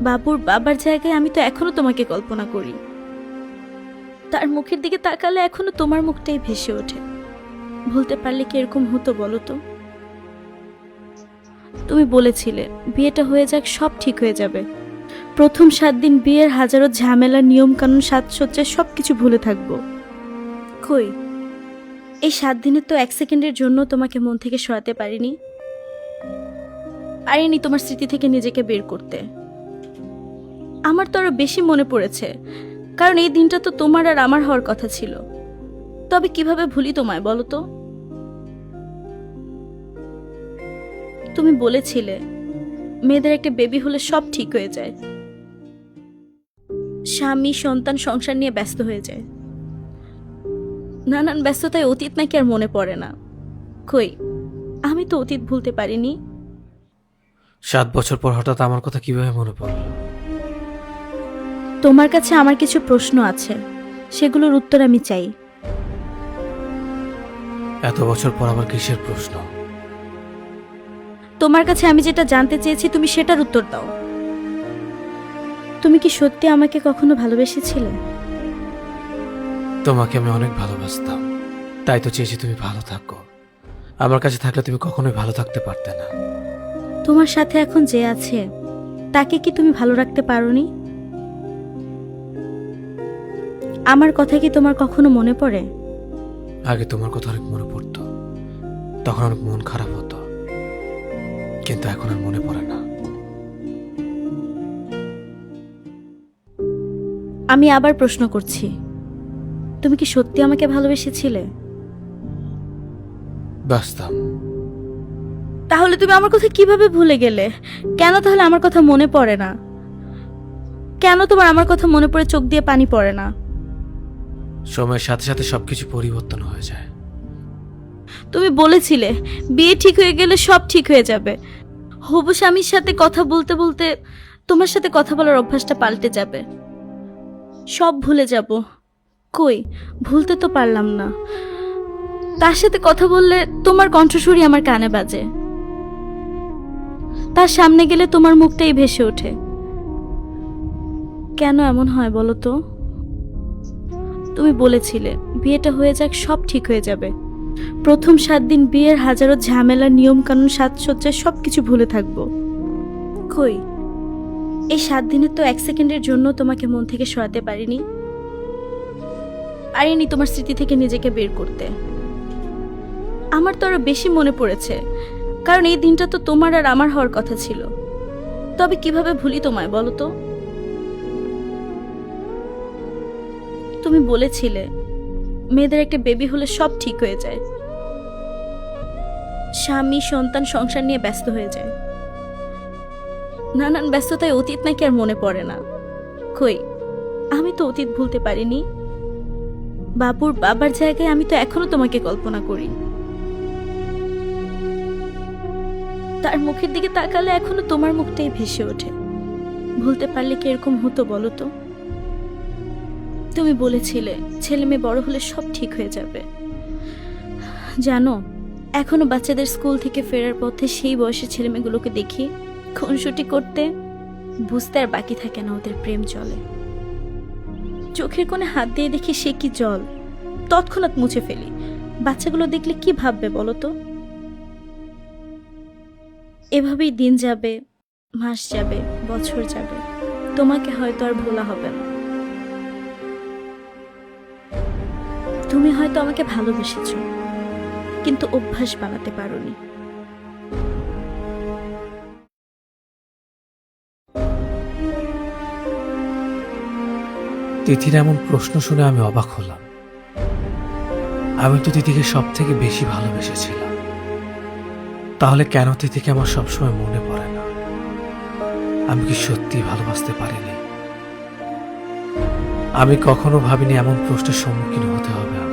বাবুর বাবার জায়গায় আমি তো এখনো তোমাকে কল্পনা করি। তার মুখের দিকে তাকালে এখনো তোমার মুখটাই ভেসে ওঠে। ভুলতে পারলে কি এরকম হতো বলো তো? তুমি বলেছিলে বিয়েটা হয়ে যাক, সব ঠিক হয়ে যাবে। প্রথম 7 দিন বিয়ের হাজারো ঝামেলা, নিয়ম কানুন, সাজসজ্জা সবকিছু ভুলে থাকবো। কই, এই 7 দিনে তো 1 সেকেন্ডের জন্য তোমাকে মন থেকে সরাতে পারিনি। তোমার স্মৃতি থেকে নিজেকে বের করতে। আমার তো আরো বেশি মনে পড়েছে, কারণ এই দিনটা তো তোমার আর আমার হওয়ার কথা ছিল। তবে কিভাবে ভুলি তোমায় বলো তো? তুমি বলেছিলে মেয়েদের একটা বেবি হলে সব ঠিক হয়ে যায়, স্বামী সন্তান সংসার নিয়ে ব্যস্ত হয়ে যায়। নানান ব্যস্ততায় অতীত নাকি আর মনে পড়ে না। কই, আমি তো অতীত ভুলতে পারিনি। 7 বছর পর হঠাৎ আমার কথা কিভাবে মনে পড়ল? তোমার কাছে আমার কিছু প্রশ্ন আছে, সেগুলোর উত্তর আমি চাই। এত বছর পর আবার কিসের প্রশ্ন? তোমার কাছে আমি যেটা জানতে চেয়েছি তুমি সেটার উত্তর দাও। তুমি কি সত্যি আমাকে কখনো ভালোবেসেছিলে? তোমাকে আমি অনেক ভালোবাসতাম, তাই তো চেয়েছি তুমি ভালো থাকো। আমার কাছে থাকলে তুমি কখনোই ভালো থাকতে পারতে না। তোমার সাথে এখন যে আছে তাকে কি তুমি ভালো রাখতে পারোনি? আমার কথা কি তোমার কখনো মনে পড়ে? আগে তোমার কথা অনেক মনে পড়তো, তখন অনেক মন খারাপ হতো, কিন্তু এখন আর মনে পড়ে না। আমি আবার প্রশ্ন করছি, তুমি কি সত্যি আমাকে ভালোবেসেছিলে? বাসতাম। তাহলে তুমি আমার কথা কিভাবে ভুলে গেলে? কেন তাহলে আমার কথা মনে পড়ে না? কেন তোমার আমার কথা মনে পড়ে চোখ দিয়ে পানি পড়ে না? সময়ের সাথে সাথে সবকিছু পরিবর্তন হয়ে যায়। তুমি বলেছিলে বিয়ে ঠিক হয়ে গেলে সব ঠিক হয়ে যাবে। হবু স্বামীর সাথে কথা বলতে বলতে তোমার সাথে কথা বলার অভ্যাসটা পাল্টে যাবে, সব ভুলে যাব। কই, ভুলতে তো পারলাম না। তার সাথে কথা বললে তোমার কণ্ঠস্বরই আমার কানে বাজে, তার সামনে গেলে তোমার মুখটাই ভেসে ওঠে। কেন এমন হয় বলো তো? তুমি বলেছিলে বিয়েটা হয়ে যাক, সব ঠিক হয়ে যাবে। প্রথম 7 দিন বিয়ের হাজারো ঝামেলা, নিয়ম কানুন, সাজসজ্জা সবকিছু ভুলে থাকবো। কই, এই 7 দিনে তো 1 সেকেন্ডের জন্য তোমাকে মন থেকে সরাতে পারিনি। তোমার স্মৃতি থেকে নিজেকে বের করতে। আমার তো আরো বেশি মনে পড়েছে, কারণ এই দিনটা তো তোমার আর আমার হওয়ার কথা ছিল। তবে কিভাবে ভুলি তোমায় বলো তো? তুমি বলেছিলে মেয়েদের একটা বেবি হলে সব ঠিক হয়ে যায়, স্বামী সন্তান সংসার নিয়ে ব্যস্ত হয়ে যায়। নানান ব্যস্ততায় অতীত নাকি আর মনে পড়ে না। কই, আমি তো অতীত ভুলতে পারিনি। বাবুর বাবার জায়গায় আমি তো এখনো তোমাকে কল্পনা করি। তার মুখের দিকে তাকালে এখনো তোমার মুখটাই ভেসে ওঠে। ভুলতে পারলে কি এরকম হতো বলো তো? তুমি বলেছিলে ছেলে মেয়ে বড় হলে সব ঠিক হয়ে যাবে। জানো, এখনো বাচ্চাদের স্কুল থেকে ফেরার পথে সেই বয়সের ছেলেমেয়েগুলোকে দেখি খুনসুটি করতে। বুঝতে আর বাকি থাকে না ওদের প্রেম চলে। চোখের কোণে হাত দিয়ে দেখি সে কি জল, তৎক্ষণাৎ মুছে ফেলি। বাচ্চাগুলো দেখলে কি ভাববে বলো তো? এভাবেই দিন যাবে, মাস যাবে, বছর যাবে, তোমাকে হয়তো আর ভোলা হবে না। তুমি হয়তো আমাকে ভালোবেসেছো, কিন্তু অভ্যাস বানাতে পারোনি। তিথির এমন প্রশ্ন শুনে আমি অবাক হলাম। আমি তো তিথিকে সব থেকে বেশি ভালোবেসেছিলাম, তাহলে কেন তিথিকে আমার সবসময় মনে পড়ে না? আমি কি সত্যি ভালোবাসতে পারিনি? আমি কখনো ভাবিনি এমন প্রশ্নের সম্মুখীন হতে হবে আমার।